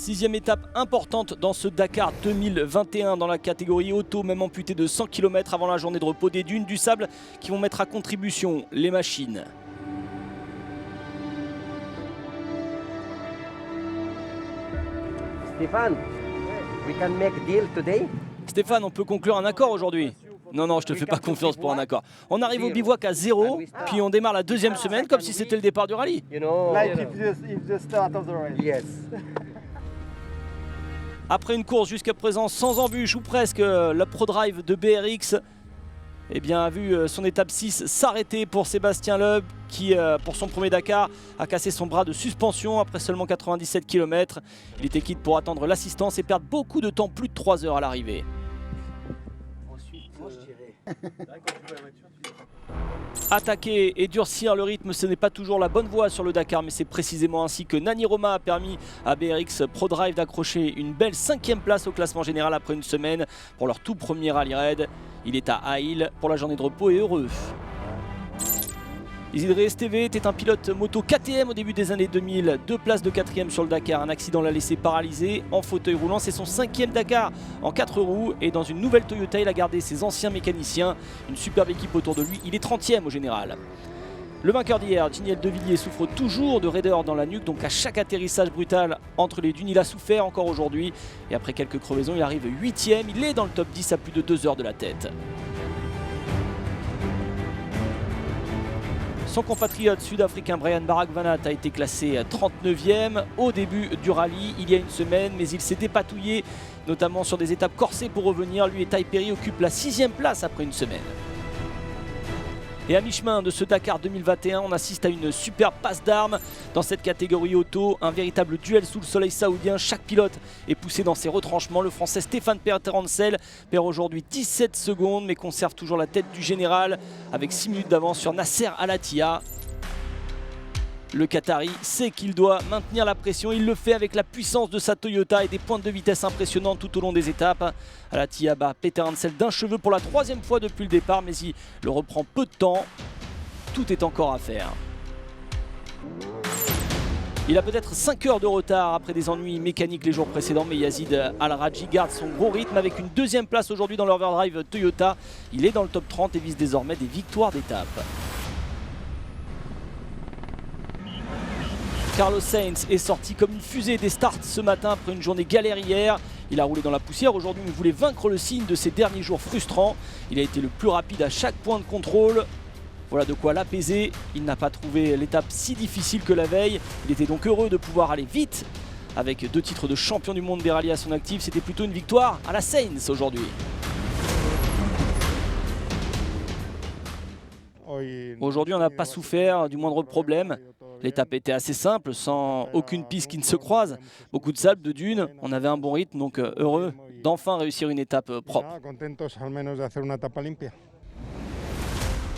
Sixième étape importante dans ce Dakar 2021 dans la catégorie auto, même amputée de 100 km avant la journée de repos des dunes du sable qui vont mettre à contribution les machines. Stéphane, we can make deal today? Stéphane, on peut conclure un accord aujourd'hui? Non, non, je te fais pas confiance pour un accord. On arrive au bivouac à 0, puis on démarre la deuxième semaine comme si c'était le départ du rallye. If the start of the race. Yes. Après une course jusqu'à présent sans embûche ou presque, la ProDrive de BRX eh bien, a vu son étape 6 s'arrêter pour Sébastien Loeb qui, pour son premier Dakar, a cassé son bras de suspension après seulement 97 km. Il était quitte pour attendre l'assistance et perdre beaucoup de temps, plus de 3 heures à l'arrivée. Attaquer et durcir le rythme, ce n'est pas toujours la bonne voie sur le Dakar, mais c'est précisément ainsi que Nani Roma a permis à BRX ProDrive d'accrocher une belle 5e place au classement général après une semaine pour leur tout premier rallye raid. Il est à Haïl pour la journée de repos et heureux. Isidré Esteve était un pilote moto KTM au début des années 2000, 2 places de 4e sur le Dakar. Un accident l'a laissé paralysé en fauteuil roulant. C'est son 5e Dakar en 4 roues et dans une nouvelle Toyota, il a gardé ses anciens mécaniciens. Une superbe équipe autour de lui, il est 30e au général. Le vainqueur d'hier, Giniel Devilliers, souffre toujours de raideur dans la nuque, donc à chaque atterrissage brutal entre les dunes, il a souffert encore aujourd'hui. Et après quelques crevaisons, il arrive 8e, il est dans le top 10 à plus de 2 heures de la tête. Son compatriote sud-africain Brian Baragwanath a été classé 39e au début du rallye il y a une semaine, mais il s'est dépatouillé, notamment sur des étapes corsées pour revenir. Lui et Tai Perry occupent la 6e place après une semaine. Et à mi-chemin de ce Dakar 2021, on assiste à une superbe passe d'armes dans cette catégorie auto. Un véritable duel sous le soleil saoudien. Chaque pilote est poussé dans ses retranchements. Le français Stéphane Peterencel perd aujourd'hui 17 secondes mais conserve toujours la tête du général avec 6 minutes d'avance sur Nasser Al-Attiyah. Le Qatari sait qu'il doit maintenir la pression, il le fait avec la puissance de sa Toyota et des pointes de vitesse impressionnantes tout au long des étapes. Al-Attiyah bat Peterencel d'un cheveu pour la 3e fois depuis le départ, mais il le reprend peu de temps. Tout est encore à faire. Il a peut-être 5 heures de retard après des ennuis mécaniques les jours précédents, mais Yazid Al-Raji garde son gros rythme avec une 2e place aujourd'hui dans l'Overdrive Toyota. Il est dans le top 30 et vise désormais des victoires d'étape. Carlos Sainz est sorti comme une fusée des starts ce matin après une journée galère hier. Il a roulé dans la poussière. Aujourd'hui, il voulait vaincre le signe de ces derniers jours frustrants. Il a été le plus rapide à chaque point de contrôle. Voilà de quoi l'apaiser. Il n'a pas trouvé l'étape si difficile que la veille. Il était donc heureux de pouvoir aller vite. Avec 2 titres de champion du monde des rallyes à son actif, c'était plutôt une victoire à la Sainz aujourd'hui. Aujourd'hui, on n'a pas souffert du moindre problème. L'étape était assez simple, sans aucune piste qui ne se croise. Beaucoup de sable, de dunes, on avait un bon rythme, donc heureux d'enfin réussir une étape propre.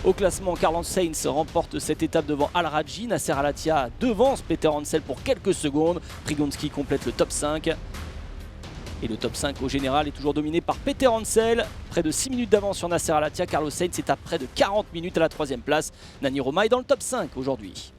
Au classement, Carlos Sainz remporte cette étape devant Al-Raji. Nasser Al-Attiyah devance Peterencel pour quelques secondes. Prigonski complète le top 5. Et le top 5 au général est toujours dominé par Peterencel. Près de 6 minutes d'avance sur Nasser Al-Attiyah. Carlos Sainz est à près de 40 minutes à la 3e place. Nani Roma est dans le top 5 aujourd'hui.